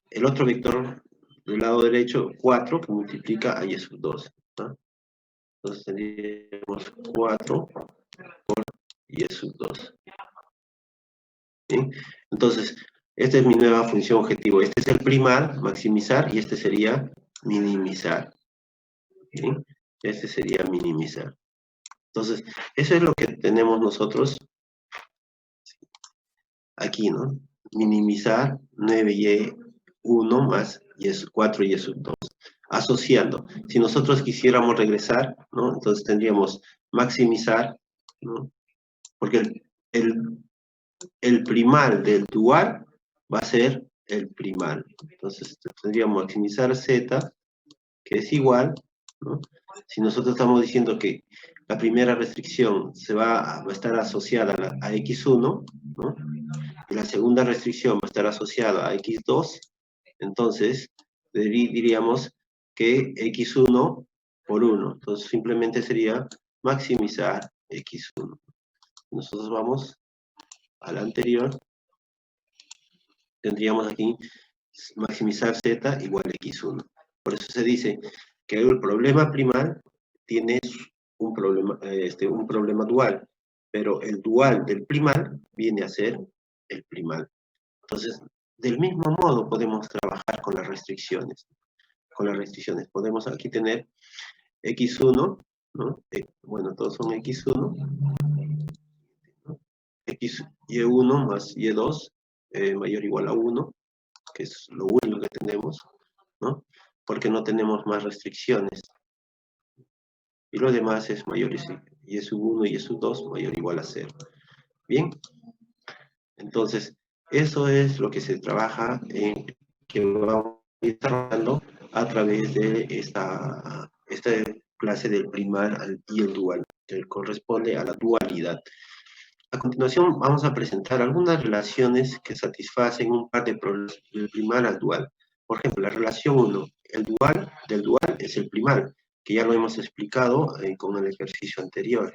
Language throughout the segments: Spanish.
el otro vector del lado derecho, 4, que multiplica a y sub 2, ¿no? Entonces tendríamos 4 por y sub 2. ¿Bien? Entonces, esta es mi nueva función objetivo. Este es el primar, maximizar, y este sería minimizar. ¿Bien? Este sería minimizar. Entonces, eso es lo que tenemos nosotros aquí, ¿no? Minimizar 9y1 más 4y sub 2. Asociando. Si nosotros quisiéramos regresar, ¿no? Entonces tendríamos maximizar, ¿no? Porque el primal del dual va a ser el primal. Entonces tendríamos maximizar z, que es igual, ¿no? Si nosotros estamos diciendo que la primera restricción va a estar asociada a x1, ¿no? Y la segunda restricción va a estar asociada a x2, entonces diríamos que x1 por 1. Entonces simplemente sería maximizar x1. Nosotros vamos a la anterior. Tendríamos aquí maximizar z igual a x1. Por eso se dice que el problema primal tiene un problema dual, pero el dual del primal viene a ser el primal. Entonces, del mismo modo podemos trabajar con las restricciones. Podemos aquí tener x1, ¿no? Bueno, todos son x1, ¿no? y1 más y2 mayor o igual a 1, que es lo único que tenemos, ¿no? Porque no tenemos más restricciones. Y lo demás es mayor y sub 1 y sub 2 mayor o igual a 0. Bien, entonces, eso es lo que se trabaja que vamos a ir trabajando a través de esta clase del primal y el dual, que corresponde a la dualidad. A continuación vamos a presentar algunas relaciones que satisfacen un par de problemas del primal al dual. Por ejemplo, la relación 1, el dual del dual es el primal, que ya lo hemos explicado con el ejercicio anterior.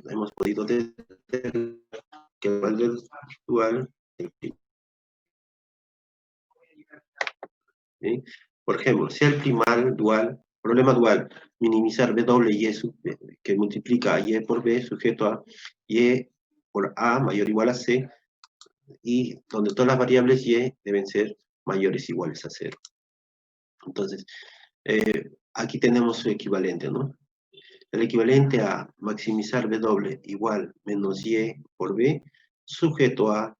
Hemos podido determinar que el dual del dual es el primal. ¿Sí? Por ejemplo, si el primal dual, problema dual, minimizar b doble y que multiplica a y por b sujeto a y por a mayor o igual a c, y donde todas las variables y deben ser mayores o iguales a 0. Entonces, aquí tenemos su equivalente, ¿no? El equivalente a maximizar b doble igual menos y por b sujeto a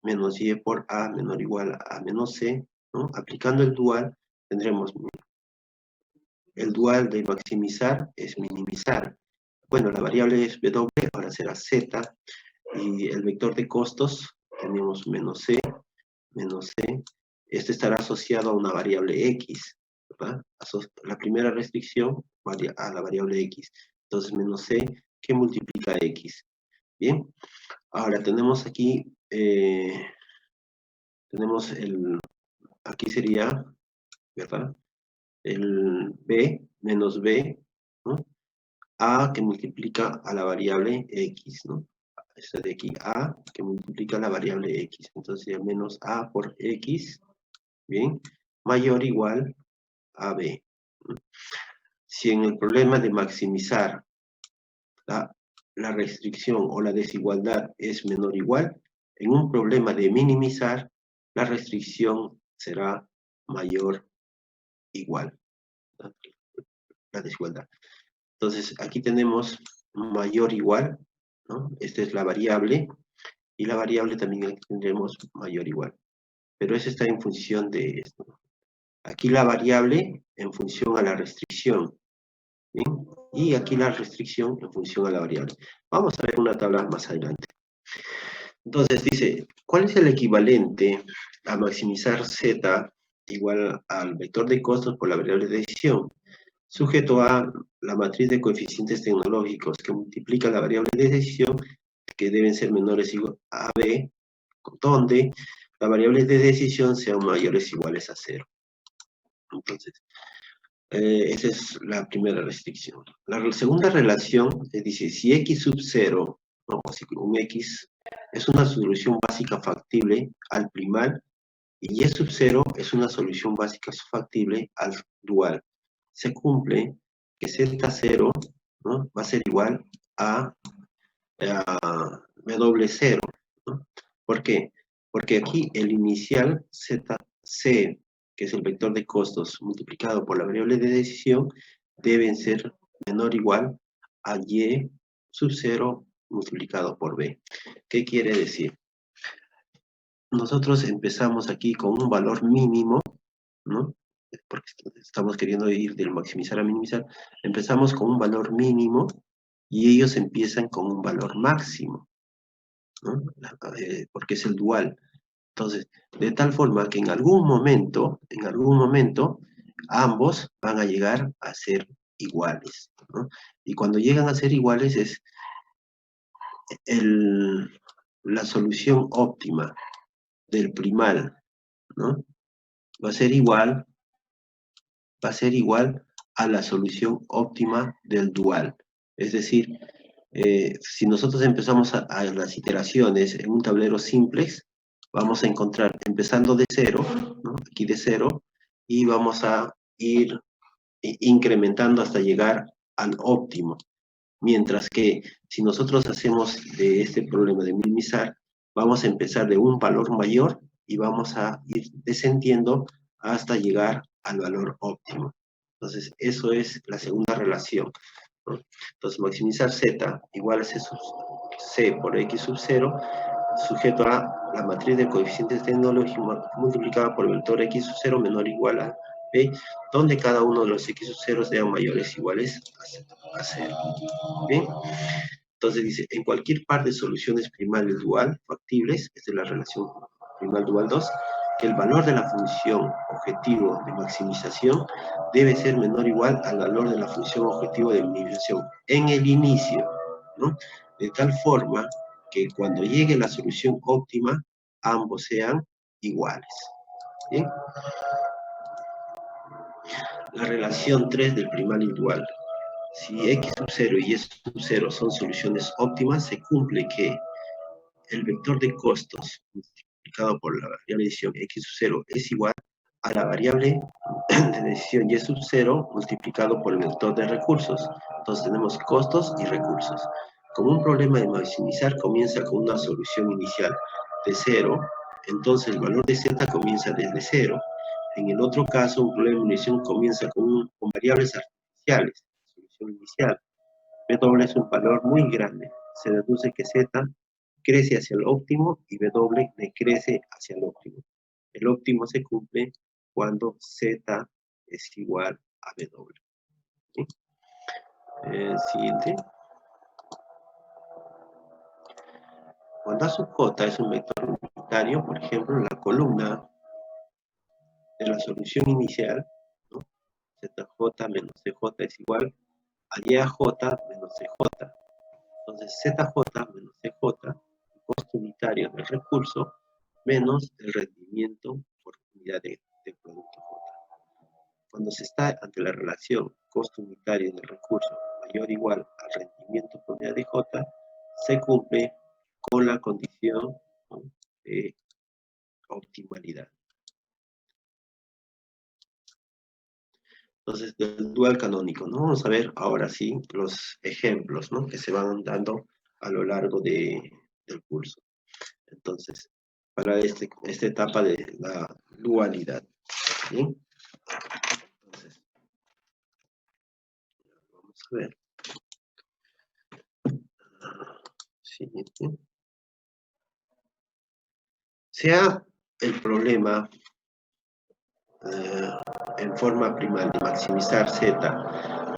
menos y por a menor o igual a menos c, ¿no? Aplicando el dual, tendremos el dual de maximizar es minimizar. Bueno, la variable es b doble, ahora será z, y el vector de costos tenemos menos c, este estará asociado a una variable x, ¿verdad? La primera restricción a la variable x, entonces menos c que multiplica x. Bien, ahora tenemos aquí, aquí sería, ¿verdad? El b menos b, ¿no? A que multiplica a la variable x, ¿no? Esta de aquí, a que multiplica a la variable x, entonces sería menos a por x, bien, mayor o igual a b. Si en el problema de maximizar la restricción o la desigualdad es menor o igual, en un problema de minimizar, la restricción será mayor o igual, ¿no? La desigualdad. Entonces, aquí tenemos mayor o igual, ¿no? Esta es la variable, y la variable también aquí tendremos mayor o igual. Pero eso está en función de esto. Aquí la variable en función a la restricción, ¿bien? Y aquí la restricción en función a la variable. Vamos a ver una tabla más adelante. Entonces dice, ¿cuál es el equivalente a maximizar z igual al vector de costos por la variable de decisión? Sujeto a la matriz de coeficientes tecnológicos que multiplica la variable de decisión, que deben ser menores a b, donde las variables de decisión sean mayores o iguales a 0. Entonces, esa es la primera restricción. La segunda relación dice, si x sub 0, ¿no? O si un x es una solución básica factible al primal, Y Y sub 0 es una solución básica factible al dual. Se cumple que Z0, ¿no?, va a ser igual a W0, ¿no? ¿Por qué? Porque aquí el inicial ZC, que es el vector de costos multiplicado por la variable de decisión, deben ser menor o igual a Y sub 0 multiplicado por B. ¿Qué quiere decir? Nosotros empezamos aquí con un valor mínimo, ¿no? Porque estamos queriendo ir del maximizar a minimizar. Empezamos con un valor mínimo y ellos empiezan con un valor máximo, ¿no? Porque es el dual. Entonces, de tal forma que en algún momento, ambos van a llegar a ser iguales, ¿no? Y cuando llegan a ser iguales es la solución óptima del primal, ¿no? Va a ser igual a la solución óptima del dual. Es decir, si nosotros empezamos a las iteraciones en un tablero simplex, vamos a encontrar, empezando de 0, ¿no?, aquí de 0, y vamos a ir incrementando hasta llegar al óptimo. Mientras que si nosotros hacemos de este problema de minimizar, vamos a empezar de un valor mayor y vamos a ir descendiendo hasta llegar al valor óptimo. Entonces, eso es la segunda relación, ¿no? Entonces, maximizar Z igual a C por X sub 0, sujeto a la matriz de coeficientes tecnológicos multiplicada por el vector X sub 0 menor o igual a B, donde cada uno de los X sub 0 sean mayores o iguales a 0. ¿Bien? Entonces dice, en cualquier par de soluciones primales dual factibles, esta es la relación primal dual 2, que el valor de la función objetivo de maximización debe ser menor o igual al valor de la función objetivo de minimización en el inicio, ¿no? De tal forma que cuando llegue la solución óptima, ambos sean iguales. ¿Bien? La relación 3 del primal dual. Si X sub 0 y Y sub 0 son soluciones óptimas, se cumple que el vector de costos multiplicado por la variable de decisión X sub 0 es igual a la variable de decisión Y sub 0 multiplicado por el vector de recursos. Entonces tenemos costos y recursos. Como un problema de maximizar comienza con una solución inicial de 0, entonces el valor de Z comienza desde 0. En el otro caso, un problema de minimización comienza con variables artificiales, solución inicial. W es un valor muy grande. Se deduce que Z crece hacia el óptimo y W decrece hacia el óptimo. El óptimo se cumple cuando Z es igual a W. ¿Sí? Siguiente. Cuando A sub J es un vector unitario, por ejemplo, la columna de la solución inicial, ¿no?, ZJ menos CJ es igual a YJ menos CJ. Entonces, ZJ menos CJ, el costo unitario del recurso, menos el rendimiento por unidad de producto J. Cuando se está ante la relación costo unitario del recurso mayor o igual al rendimiento por unidad de J, se cumple con la condición, ¿no?, de optimalidad. Entonces, del dual canónico, ¿no? Vamos a ver ahora sí los ejemplos, ¿no?, que se van dando a lo largo del curso. Entonces, para esta etapa de la dualidad. ¿Bien? Entonces, vamos a ver. Siguiente. Sea el problema en forma primal de maximizar Z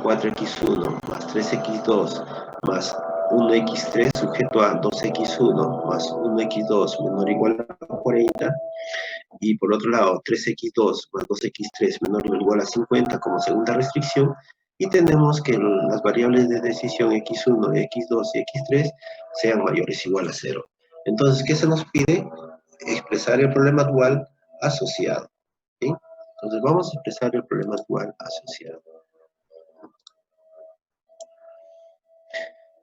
4x1 más 3x2 más 1x3 sujeto a 2x1 más 1x2 menor o igual a 40, y por otro lado 3x2 más 2x3 menor o igual a 50 como segunda restricción, y tenemos que las variables de decisión x1, x2 y x3 sean mayores o igual a 0. Entonces, ¿qué se nos pide? Expresar el problema dual asociado. ¿Sí? Entonces vamos a expresar el problema dual asociado.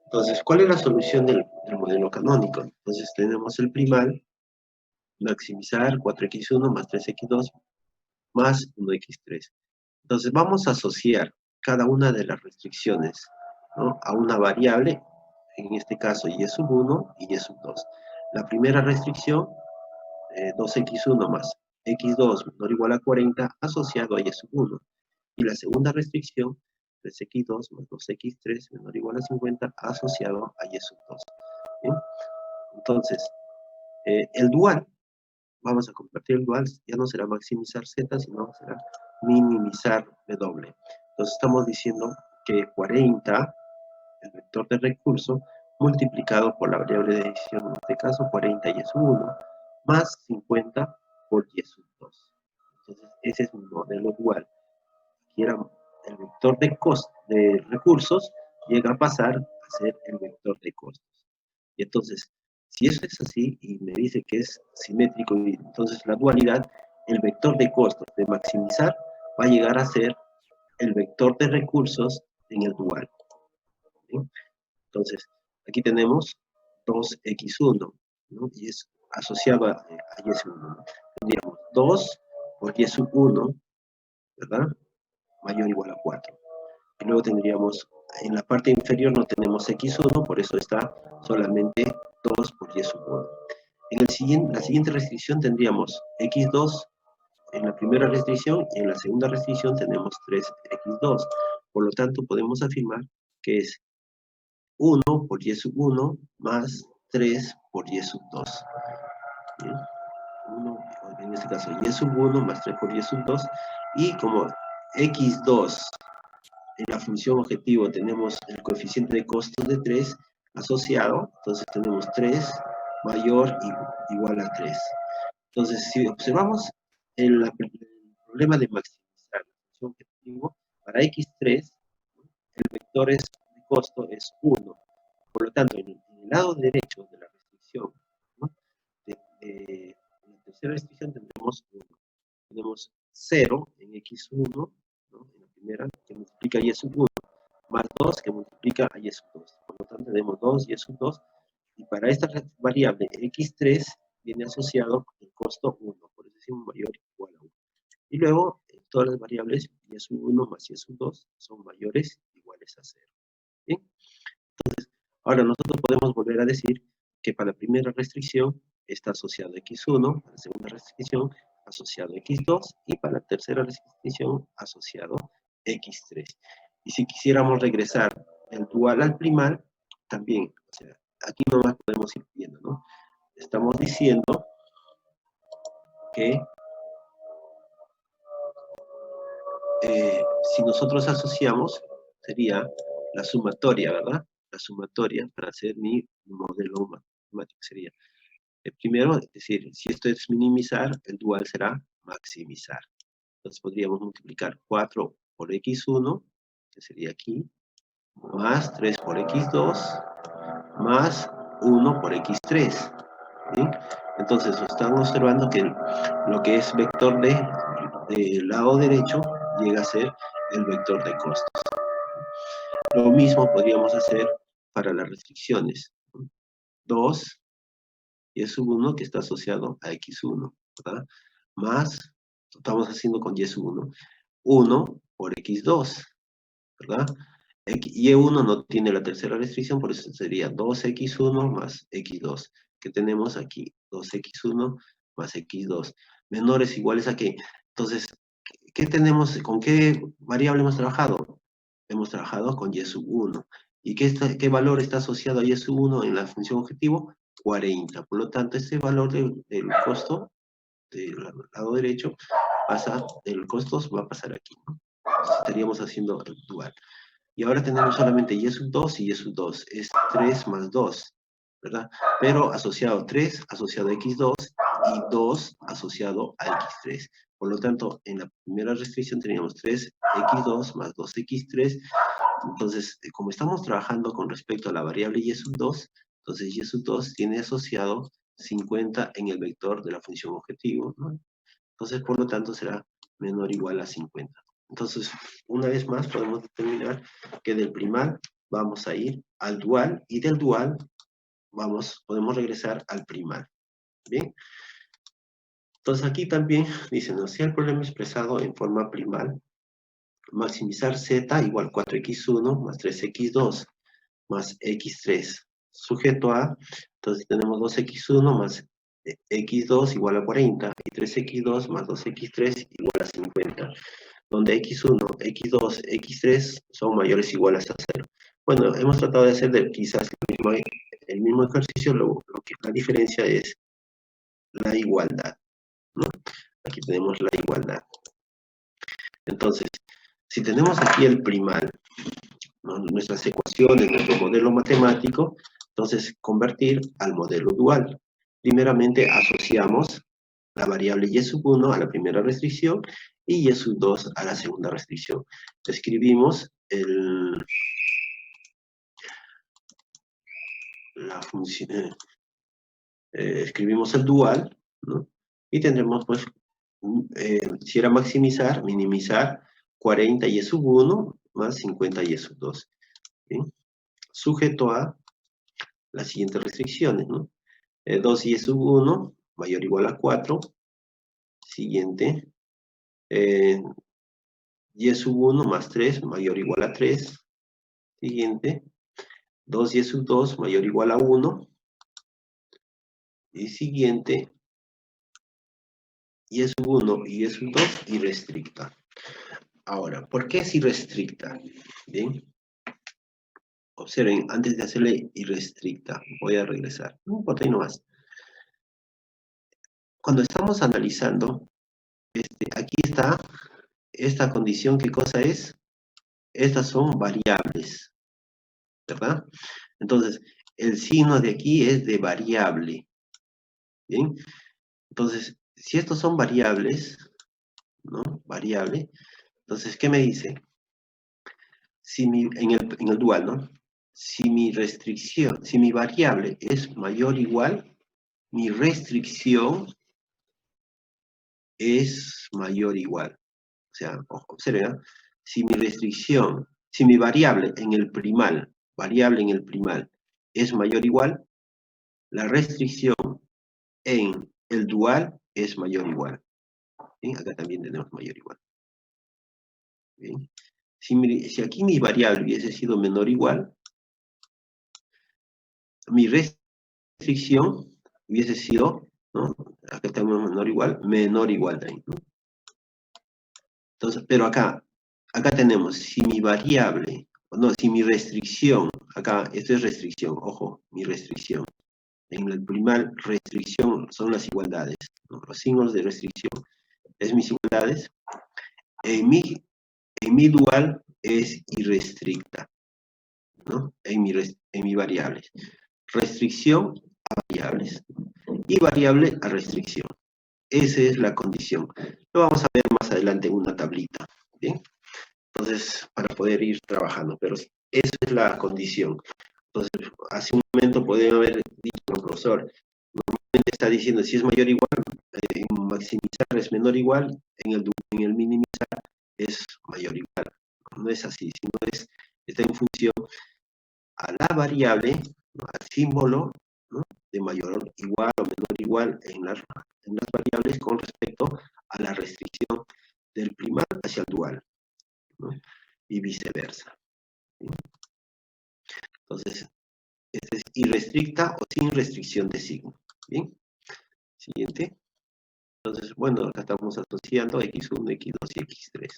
Entonces, ¿cuál es la solución del modelo canónico? Entonces tenemos el primal, maximizar 4x1 más 3x2 más 1x3. Entonces vamos a asociar cada una de las restricciones, ¿no?, a una variable, en este caso y sub 1 y sub 2. La primera restricción, 2x1 más x2 menor o igual a 40 asociado a y sub 1. Y la segunda restricción, 3x2 más 2x3 menor o igual a 50 asociado a y sub 2. ¿Bien? Entonces, el dual, vamos a convertir el dual, ya no será maximizar z, sino será minimizar w. Entonces estamos diciendo que 40, el vector de recurso, multiplicado por la variable de decisión, en este caso 40 y sub 1, más 50 por y sub 2. Entonces ese es un modelo dual. Aquí era el vector de recursos, llega a pasar a ser el vector de costos. Y entonces, si eso es así y me dice que es simétrico, y entonces la dualidad, el vector de costos de maximizar va a llegar a ser el vector de recursos en el dual. ¿Sí? Entonces, aquí tenemos 2x1, ¿no?, y es asociado a y sub 1. ¿No? Tendríamos 2 por y sub 1, ¿verdad?, mayor o igual a 4. Y luego tendríamos, en la parte inferior no tenemos x1, por eso está solamente 2 por y sub 1. En la siguiente restricción tendríamos x2 en la primera restricción, y en la segunda restricción tenemos 3x2. Por lo tanto, podemos afirmar que es 1 por y sub 1 más 3 por y sub 2. ¿Bien? 1, en este caso y sub 1 más 3 por y sub 2. Y como x2 en la función objetivo tenemos el coeficiente de costos de 3 asociado, entonces tenemos 3 mayor o igual a 3. Entonces, si observamos el problema de maximizar la función objetivo, para x3, el vector de costo es 1. Por lo tanto, en el lado derecho de la restricción, ¿no?, en la tercera restricción tendremos 1. Tenemos 0 en x1, ¿no?, en la primera, que multiplica y sub 1, más 2 que multiplica a y sub 2. Por lo tanto, tenemos 2 y sub 2. Y para esta variable x3 viene asociado el costo 1, por eso decimos mayor o igual a 1. Y luego, todas las variables y sub 1 más y sub 2 son mayores o iguales a 0. ¿Bien? Entonces, ahora nosotros podemos volver a decir que para la primera restricción está asociado x1, para la segunda restricción asociado x2, y para la tercera restricción asociado x3. Y si quisiéramos regresar el dual al primal, también, o sea, aquí nomás podemos ir viendo, ¿no? Estamos diciendo que si nosotros asociamos, sería la sumatoria, ¿verdad? La sumatoria para hacer mi modelo matemático sería, primero, es decir, si esto es minimizar, el dual será maximizar. Entonces podríamos multiplicar 4 por x1, que sería aquí, más 3 por x2, más 1 por x3. ¿Sí? Entonces están observando que lo que es vector del lado derecho llega a ser el vector de costos. Lo mismo podríamos hacer para las restricciones. 2 y sub 1 que está asociado a x1, ¿verdad? Más, estamos haciendo con y sub 1, 1 por x2, ¿verdad? Y1 no tiene la tercera restricción, por eso sería 2x1 más x2, que tenemos aquí, 2x1 más x2, menores o iguales a qué. Entonces, ¿qué tenemos? ¿Con qué variable hemos trabajado? Hemos trabajado con y sub 1. ¿Y qué valor está asociado a y sub 1 en la función objetivo? 40. Por lo tanto, ese valor del costo del lado derecho pasa, el costos va a pasar aquí, ¿no? Entonces, estaríamos haciendo el dual. Y ahora tenemos solamente y sub 2 y y sub 2. Es 3 más 2, ¿verdad? Pero asociado 3, asociado a x2, y 2 asociado a x3. Por lo tanto, en la primera restricción teníamos 3x2 más 2x3. Entonces, como estamos trabajando con respecto a la variable y sub 2, entonces y sub 2 tiene asociado 50 en el vector de la función objetivo, ¿no? Entonces, por lo tanto, será menor o igual a 50. Entonces, una vez más podemos determinar que del primal vamos a ir al dual, y del dual podemos regresar al primal. ¿Bien? Entonces aquí también dicen, ¿no? Si el problema expresado en forma primal, maximizar z igual 4x1 más 3x2 más x3 sujeto a, entonces tenemos 2x1 más x2 igual a 40 y 3x2 más 2x3 igual a 50, donde x1, x2, x3 son mayores o iguales a 0. Bueno, hemos tratado de hacer quizás el mismo ejercicio, lo que la diferencia es la igualdad, ¿no? Aquí tenemos la igualdad. Entonces, si tenemos aquí el primal, ¿no? Nuestras ecuaciones, nuestro modelo matemático, entonces convertir al modelo dual. Primeramente asociamos la variable y sub 1 a la primera restricción y y sub 2 a la segunda restricción. Escribimos la función, escribimos el dual, ¿no? Y tendremos, pues, si era maximizar, minimizar 40 y sub 1 más 50 y sub 2. ¿Sí? Sujeto a las siguientes restricciones, ¿no? 2 y sub 1 mayor o igual a 4. Siguiente. Y sub 1 más 3 mayor o igual a 3. Siguiente. 2 y sub 2 mayor o igual a 1. Y siguiente. Y sub 1 y sub 2 irrestricta. Ahora, ¿por qué es irrestricta? Bien. Observen, antes de hacerle irrestricta, voy a regresar. No importa, ahí nomás. Cuando estamos analizando, aquí está esta condición, ¿qué cosa es? Estas son variables, ¿verdad? Entonces, el signo de aquí es de variable, ¿bien? Entonces, si estos son variables, ¿no? Variable, entonces, ¿qué me dice? Si en el dual, ¿no? Si mi restricción, si mi variable es mayor o igual, mi restricción es mayor o igual. O sea, observen, ¿eh? Si mi restricción, si mi variable en el primal es mayor o igual, la restricción en el dual es mayor o igual. ¿Bien? Acá también tenemos mayor o igual. ¿Bien? Si aquí mi variable hubiese sido menor o igual, mi restricción hubiese sido, ¿no? Acá tenemos menor o igual también, ¿no? Entonces, pero acá tenemos, si mi variable, no, si mi restricción, acá, esto es restricción, ojo, mi restricción. En el primal, restricción son las igualdades, ¿no? Los signos de restricción es mis igualdades. En mi dual es irrestricta, ¿no? En mi variables. Restricción a variables y variable a restricción. Esa es la condición. Lo vamos a ver más adelante en una tablita, ¿bien? Entonces, para poder ir trabajando, pero esa es la condición. Entonces, hace un momento podría haber dicho, no, profesor, normalmente está diciendo si es mayor o igual, en maximizar es menor o igual, en el minimizar es mayor o igual. No es así, sino está en función a la variable, ¿no? Al símbolo, ¿no? De mayor o igual o menor o igual en las variables con respecto a la restricción del primal hacia el dual, ¿no? Y viceversa. ¿Sí? Entonces, esta es irrestricta o sin restricción de signo. Bien. Siguiente. Entonces, bueno, acá estamos asociando x1, x2 y x3.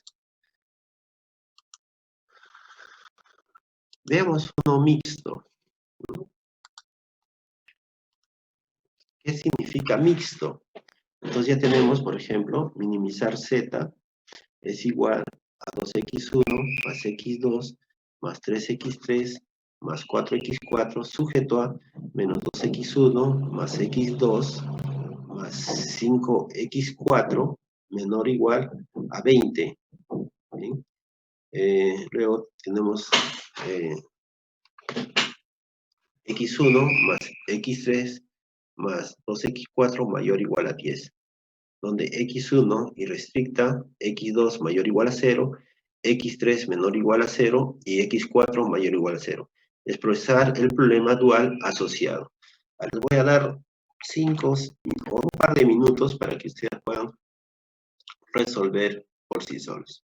Veamos uno mixto, ¿no? ¿Qué significa mixto? Entonces ya tenemos, por ejemplo, minimizar z es igual a 2x1 más x2 más 3x3 más 4x4 sujeto a menos 2x1 más x2 más 5x4 menor o igual a 20. ¿Bien? Luego tenemos x1 más x3 más 2x4 mayor o igual a 10, donde x1 irrestricta, x2 mayor o igual a 0, x3 menor o igual a 0 y x4 mayor o igual a 0. Expresar el problema dual asociado. Les voy a dar 5 o un par de minutos para que ustedes puedan resolver por sí solos.